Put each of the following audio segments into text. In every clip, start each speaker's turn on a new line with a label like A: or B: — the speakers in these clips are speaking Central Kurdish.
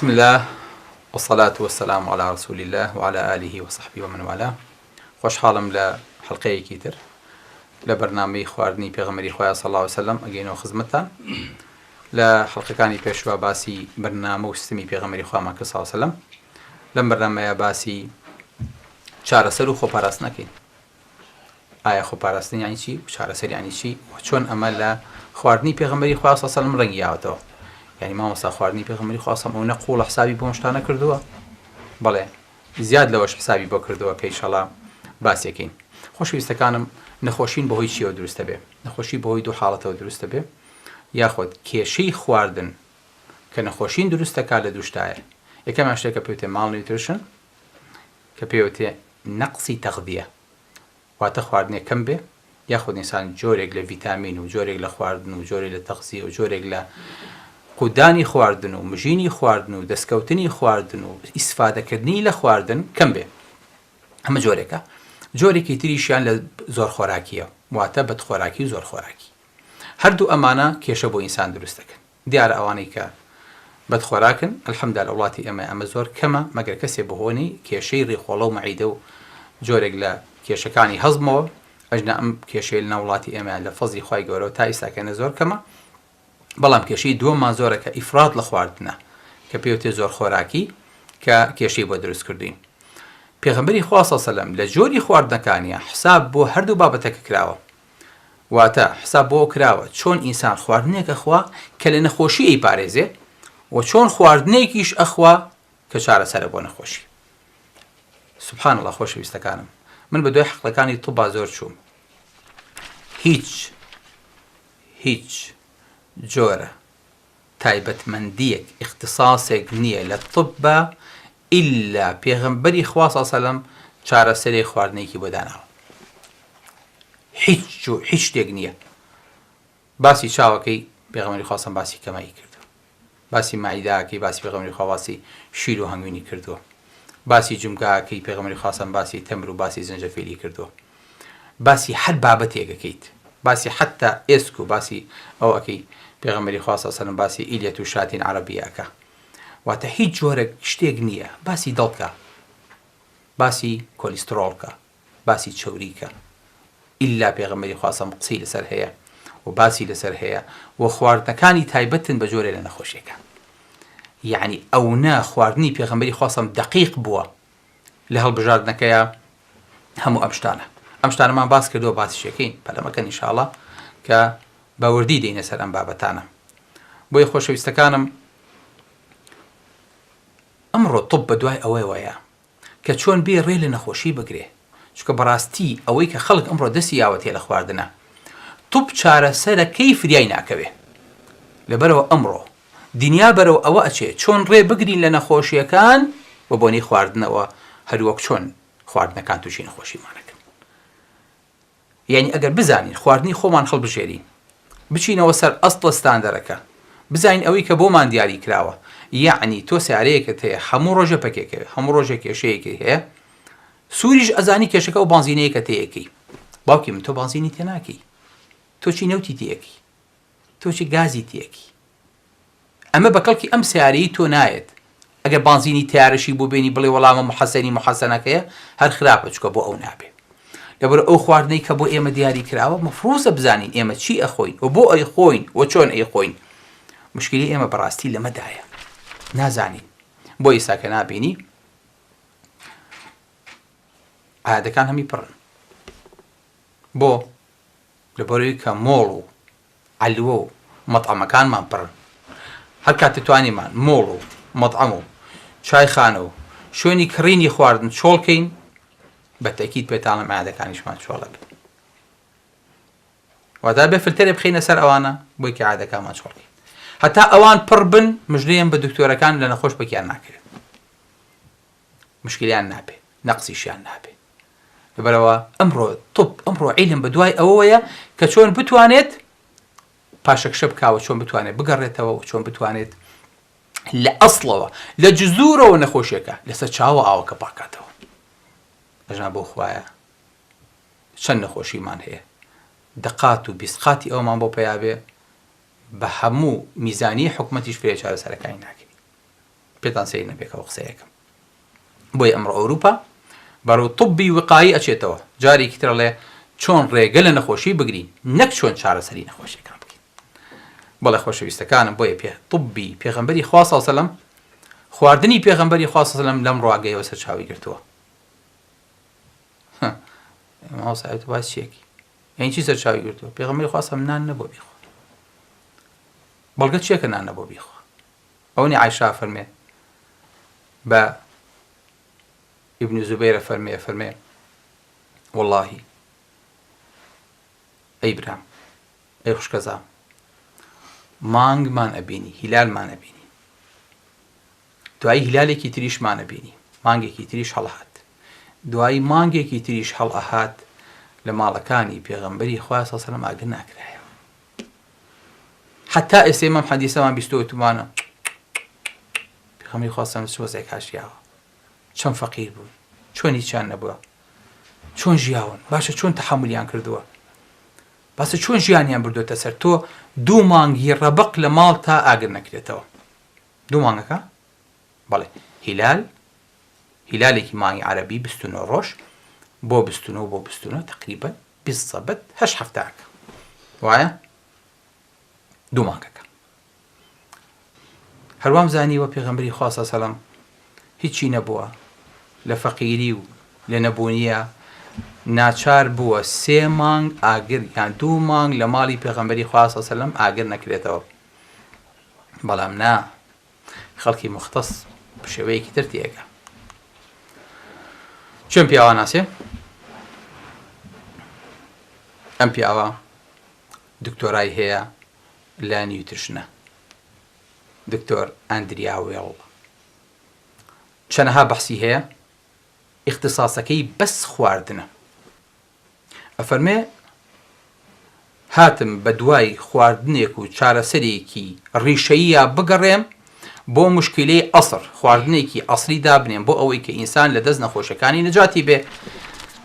A: بسم الله والصلاة والسلام على رسول الله وعلى آله وصحبه ومن والاه. خوشحاڵم لە حەڵقەیەکی تر لە بەرنامەی خواردنی پێغەمبەری خوا صلی الله علیه و سلم ئەگەینەوە خزمەتتان. لە حەڵقەکانی پێشوە باسی بەرنامە و سیستمی پێغەمبەری خوامان کرد صلی الله علیه و سلم. لەم بەرنامەیە باسی چارەسەر و خۆپاراستن نەکەین. ئایا خۆپاراستن یانی چی و چارەسەر یانی چی و چۆن ئەمە لە خواردنی پێغەمبەری خوا صلی الله علیه و سلم ڕەنگیاوەتەوە. یعنی مامۆستا خواردنی پێغەمبەری خوا صلی الله علیه و سلم نەقوڵ حسابی بۆ شتانە کردووە؟ بەڵێ زیاد لەوەش حسابی بۆ کردووە کە ئینشاڵڵا باسیەکەین. خۆشەویستەکانم، نەخۆشین بەهۆی چیەوە دروستە بێ؟ نەخۆشی بەهۆی دوو حاڵەتەوە دروستە بێ، یاخۆت کێشەی خواردن کە نەخۆشین دروستەکات لە دوو شتایە. یەکەمیان شتێکە پێوتێ ماڵنیوتریشن کە پێوتێ نەقسی تەغذیە، واتە خواردنێک کەم بێ، یاخۆت ئینسان جۆرێک لە ڤیتامین و جۆرێک لە خواردن و جۆرێک لە تەغذیە و جۆرێک لە قودانی خواردن و مژینی خواردن و دەستکەوتنی خواردن و ئیسفادەکردنی لە خواردن کەم بێ. ئەمە جۆرێکە. جۆرێکی تریشیان لە زۆر خۆراکیە، واتە بەدخۆراکی و زۆر خۆراکی. هەردوو ئەمانە کێشە بۆ ئینسان دروست دەکەن. دیارە ئەوانەی کە بەدخۆراکن ئەلحەمدولیلا لە وڵاتی ئەمە زۆر کەمە، مەگەر کەسێ بەهۆنی کێشەی ڕێخۆڵە و مەعیدە و جۆرێک لە کێشەکانی هەزمەوە، ئەژنا ئەم کێشەی لە وڵاتی ئێمە لە فەزلی خوای گەورەوە تا ئێستاکەنە زۆر کەمە. بەڵام کێشەی دووەممان زۆرە کە ئیفرات لە خواردنە، کە پێوتێ زۆر خۆراکی، کە کێشەی بۆ دروست کردوین. پێغەمبەری خوا صلی الله علیه و سلم لە جۆری خواردنەکانیە حساب بۆ هەردوو بابەتەکە کراوە. واتە حساب بۆ کراوە چۆن ئینسان خواردنێک ئەخوا کە لە نەخۆشی ئەیپارێزێ و چۆن خواردنێکیش ئەخوا کە چارەسەرە بۆ نەخۆشی. سوبحان الله. خۆشەویستەکانم، من بە دوای حەقڵەکانی تۆبا زۆر چووم. هیچ جۆرە تایبەتمەندیەک اختصاسێک نییە لە طبە ئیلا پێغەمبەری خوا صلی الله علیه و سلم چارەسەرێ خواردنێکی بۆ داناوە. هیچ شتێک نییە. باسی چاوەکەی پێغەمبەری خوا صلی الله علیه و سلم باسی کەمایی کردووە، باسی مەعیدەکەی باسی پێغەمبەری خوا باسی شیر و هەنگوینی کردووە، باسی جومگاکەی پێغەمبەری خوا صلی الله علیه و سلم باسی تەمر و باسی زنجەفیلی کردووە، باسی هەر بابەتێکەکەیت، باسی حتا ئێسک و باسی ئەو ئەکەی پێغەمبەری خوا صلی الله علیه و سلم باسی ئیلیەت و شاتین عەرەبیەکە. واتە هیچ جۆرە شتێک نییە. باسی دڵکە، باسی کۆلیسترۆڵکە، باسی چەوریکە، ئیلا پێغەمبەری خوا صلی الله علیه و سلم قسەی لەسەر هەیە و باسی لەسەر هەیە و خواردنەکانی تایبەتن بە جۆرێ لە نەخۆشیەکە. یعنی ئەونا خواردنی پێغەمبەری خوا صلی الله علیه و سلم دەقیق بووە لە هەڵبژاردنەکەیە هەموو ئەم شتانە. ئەم شتانەمان باس کردووە، باسیشەکەین پەلەمەکەن ئینشاءڵڵا کە باوەردی دێنە سەر ئەم بابەتانە. بۆیە خۆشەویستەکانم، ئەمڕۆ طب بە دوای ئەوەی وایە کە چۆن بێ ڕێ لە نەخۆشی بگرێ، چونکە بەڕاستی ئەوەی کە خەڵک ئەمڕۆ دەستی یاوەتێ لە خواردنە، طب چارەسەرەکەی فریای ناکەوێ. لەبەرەوە ئەمڕۆ دنیا بەرەو ئەوە ئەچێ چۆن ڕێ بگرین لە نەخۆشیەکان بە بۆنەی خواردنەوە، هەروەک چۆن خواردنەکان تووشی نەخۆشیمانەکەن. یعنی ئەگەر بزانین خواردنی خۆمان هەڵبژێرین، بچینەوە سەر ئەسڵە ستاندەرەکە، بزانین ئەوەی کە بۆمان دیاری کراوە، یعنی تۆ سیارەیەکت هەیە هەموو ڕۆژە پەکێکەوێ، هەموو ڕۆژێک کێشەیەکی هەیە، سووریش ئەزانی کێشەکە و بانزینەیەکە تەیەکی. باوکی من تۆ بانزینی تێناکەی، تۆ چی نەوتی تیەکی، تۆ چی گازی تیەکی. ئەمە بە کەڵکی ئەم سیارەی تۆ نایەت. ئەگەر بانزینی تیارەشی بۆ بێنی بڵێ وەڵامە محەسەنەکەیە، هەر خراپە، چکە بۆ ئەو نابێ. لەبەر ئەو خواردنەی کە بۆ ئێمە دیاری کراوە مەفروضە بزانین ئێمە چی ئەخۆین و بۆ ئەی خۆین و چۆن ئەی خۆین. مشکلی ئێمە بەڕاستی لەمەدایە، نازانین. بۆ ئێستا کە نابینی عادەکان هەمی پڕن. بۆ لەبەرەوەی کە مۆڵ و عەلوە و مەطعەمەکانمان پڕن. هەر کاتێ توانیمان مۆڵ و مەطعەم و چایخانە و شوێنی کڕینی خواردن چۆڵکەین، بە تەکید پێتاڵم عادەکانیشمان چۆڵە بێ. واتە بێ فلتەرێ بخینە سەر ئەوانە بۆی کە عادەکانمان چۆڵکەین. هەتا ئەوان پڕ بن، مژدەیان بە دکتۆرەکان لە نەخۆش بەکیان ناکرێت، مشکلیان نابێ، نەقسیشیان نابێ. لەبەرەوە ئەمڕۆ عیلم بە دوای ئەوەیە کە چۆن بتوانێت پاشەکشە بکاوە، چۆن بتوانێت بگەڕێتەوە و چۆن بتوانێت لە ئەسڵەوە لە جزورەوە نەخۆشیەکە لەسەر چاوە ئاوەکە پاکاتەوە. ئەژنا بۆ خوایە چەند نەخۆشیمان هەیە، دەقات و بیسقاتی ئەومان بۆ پێیابێ بە هەموو میزانی حکومەتیش فێ چارەسەرەکانی ناکەین. پێتان سەیر نەبێکەوە قسەیەکەم. بۆی ئەمڕۆ ئەوروپا بەڕوو طبی وقایی ئەچێتەوە، جارێکی تر ئەڵێ چۆن ڕێگە لە نەخۆشی بگرین، نەک چۆن چارەسەری نەخۆشیەکان بکەین. بەڵێ خۆشەویستەکانم، بۆیە طبی پێغەمبەری خوا صلی الله علیه و سلم، خواردنی پێغەمبەری خوا صلی الله علیه و سلم لەم ڕواگەیەوە سەرچاوی گرتووە. هاوسایت باز چیەکی یعنی چی سەرچاوی گرتووە؟ پێغەمبەری خوا صلی الله علیه و سلم نان نەبووە بیخوا. بەڵگە چیەکە نان نەبووە بیخوا؟ ئەوەی عایشا فەرمێ بە ابن زبير فرمي والله أي برام أي خوش كذا مانگ ما نبيني هلال ما نبيني دوای هلالێکی تریش ما نبيني مانگێکی تریش هەڵهات دوای مانگێکی تریش هەڵئەهات لە ماڵەکانی پێغەمبەری خوا صلی الله علیه و سلم ئاگر ناکرایەوە. حتا ئێستا ئێمەم حەدیسەمان بیستووەتمانە پێغەمبەری خوا صلی الله علیه و سلم سۆزێک هاشیاوە، چەند فەقیر بوون، چۆن هیچیان نەبووە، چۆن ژیاون، باشە چۆن تەحمولیان کردووە، باشە چۆن ژیانیان بردووەتە سەر. تۆ 2 مانگی ڕەبق لە ماڵ تا ئاگر نەکرێتەوە. 2 مانگەکە بەڵێ هیلالێکی مانگی عەرەبی 29 ڕۆژ بۆ 29 تقریبا 20 سەبەت 8 هەفتەکە وایە 2 مانگەکە. هەروام زانیوە پێغەمبەری خوا صلی الله علیه و سلم هیچی نەبووە لە فەقیری و لە نەبوونیە، ناچار بووە 3 مانگ ئاگر یان 2 مانگ لە ماڵی پێغەمبەری خوا صلی الله علیه و سلم ئاگر نەکرێتەوە. بەڵام نا، خەڵکی مختص بشێوەیەکی تر تێگە. چۆن پیاوە ناسێ؟ ئەم پیاوە دکتۆرای هەیە لە نیوتریشنە، دکتۆر ئەندریا وێڵ، چەندەها بەحسی هەیە، اختصاصەکەی بەس خواردنە. ئەفەرمێ هاتم بە دوای خواردنێک و چارەسەرێکی ڕیشەیە بگەڕێم بۆ مشکلەی ئەسڕ، خواردنێکی ئەسری دابنێم بۆ ئەوەی کە ئینسان لە دەست نەخۆشەکانی نەجاتی بێ،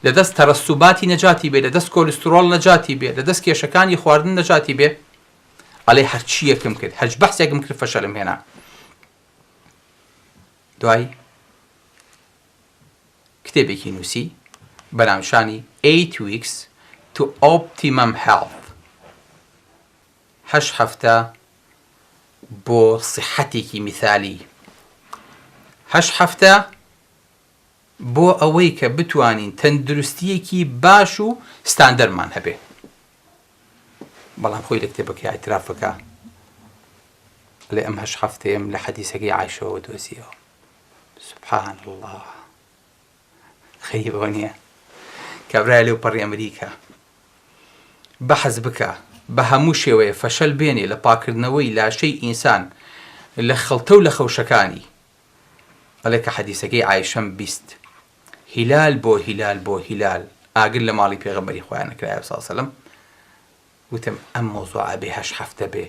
A: لە دەست تەرەسوباتی نەجاتی بێ، لە دەست کۆلسترۆڵ نەجاتی بێ، لە دەست کێشەکانی خواردن نەجاتی بێ. ئەڵێ هەرچیەکم کرد، هەج بەحسێکم کرد فەشەلم هێنا. دوای کتێبێکی نووسی بەناوشانی 8 weeks to optimum health، 8 هەفتە بۆ صحەتێکی مثالی، 8 هەفتە بۆ ئەوەی کە بتوانین تەندروستیەکی باش و ستاندەرمان هەبێ. بەڵام خۆی لە کتێبەکەی ئاعترافەکە لێ ئەم 8 هەفتەیەم لە حەدیسەکەی عایشەوە دۆزیەوە. سبحان الله، خەیبەوە نییە کابرای لێو پەڕی ئەمریکا بەحەز بکە بە هەموو شێوەیە فەشەل بێنێ لە پاکردنەوەی لاشەی ئینسان لە خەڵتە و لە خەوشەکانی. ئەڵێ کە حەدیسەکەی عایشەم بیست هیلال بۆ هیلال ئاگر لە ماڵی پێغەمبەری خۆیان نەکرایە صلی الله علیه و سلم، وتم ئەم مۆزوعە بێ 8 هەفتە بێ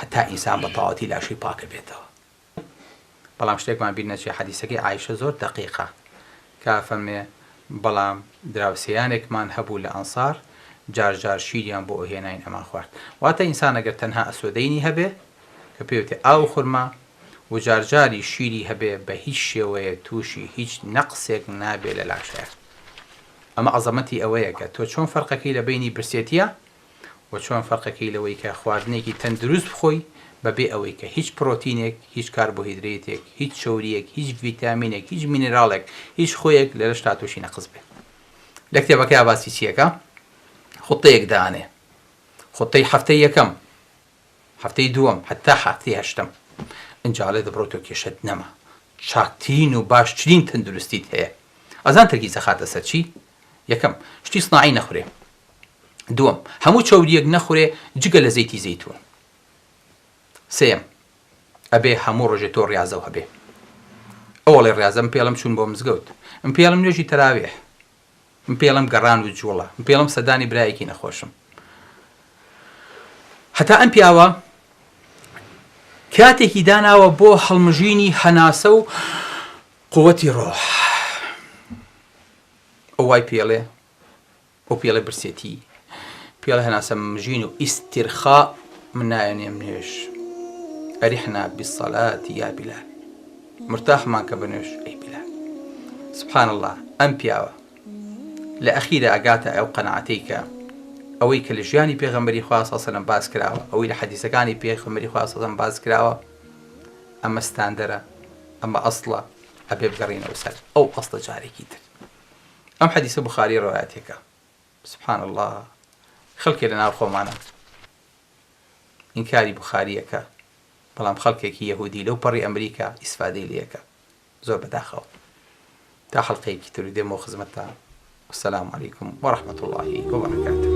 A: هەتا ئینسان بە تەواوەتی لاشەی پاکە بێتەوە. بەڵام شتێکمان بیر نەچێ، حەدیسەکەی عایشە زۆر دەقیقە کە فەرمێ بەڵام دراوسێیانێکمان هەبوو لە ئەنسار جار شیریان بۆ ئەهێناین ئەمان خوارد. واتە ئینسان ئەگەر تەنها ئەسودەینی هەبێ کە پێوتێ ئاو خورما و جارجاری شیری هەبێ بە هیچ شێوەیە تووشی هیچ نەقسێک نابێ لە لاشەیە. ئەمە عەزەمەتی ئەوەیە کە تۆ چۆن فەرقەکەی لە بینی برسێتیە و چۆن فەرقەکەی لەوەی کە خواردنێکی تەندروست بخۆی بەبێ ئەوەی کە هیچ پرۆتینێک، هیچ کاربۆهیدرێتێک، هیچ شەوریەک، هیچ ڤیتامینێک، هیچ مینێراڵێک، هیچ خۆیەک لەرەش تا تووشی نەقس بێ. لە کتێبەکەی باسی چیەکە؟ خوتەیەک دانێ، خوتەی هەفتەی یەکەم، هەفتەی دووەم، هەتا هەفتەی هەشتم. ئەنجاڵێ دەبڕۆتۆ کێشەت نەما، چاکترین و باشترین تەندروستیت هەیە. ئەزان تەرکیزە خاتە سەر چی؟ یەکەم، شتی سناعی نەخورێ. دووەم، هەموو چەوریەک نەخورێ جگە لە زەیتی زەیتون. سێم، ئەبێ هەموو ڕۆژێ تۆ ڕیاضە هەبێ. ئەوڵێ ڕیاضەم پێڵم چوون بۆ مزگەوت، ئەم پێڵم نوێژی تەراویح، ئەم پێڵم گەڕان و جوڵە، ئەم پێڵم سەدانی برایەکی نەخۆشم. هەتا ئەم پیاوە کاتێکی داناوە بۆ هەڵمژینی هەناسە و قووەتی ڕۆح. ئەو وای پێڵێ، ئەو پێڵێ برسێتی، پێڵێ هەناسە مژین و ئیستیرخا من نایەنێم نوێژ. ئەریحنا بالصلاة یا بلال. مرتاحمان کە بنوێش ئەی بلال سبحان الله ئەم پیاوە لە ئەخیرە ئەگاتە ئەو قەناعەتەی کە ئەوەی کە لە ژیانی پێغەمبەری خوا صلی الله علیه و سلم باس کراوە ئەوەی لە حەدیثەکانی پێغەمبەری خوا صلی الله علیه و سلم باس کراوە ئەمە ستاندەرە ئەمە ئەسڵە ئەبێ بگەڕینەوە سەر ئەو ئەسڵە جارێکی تر ئەم حەدیثە بوخاری ڕەوایەتێکە سبحان الله خەڵکێ لە ناو خۆمانە ئینکاری بوخاریەکە بەڵام خەڵکێکی یەهودی لەو پەڕی ئەمریکا ئیسفادەی لێەکە زۆر بەداخەوە تا حەڵقەیەکی تر و دێمەوە خزمەتتان والسلام عليكم ورحمة الله وبركاته.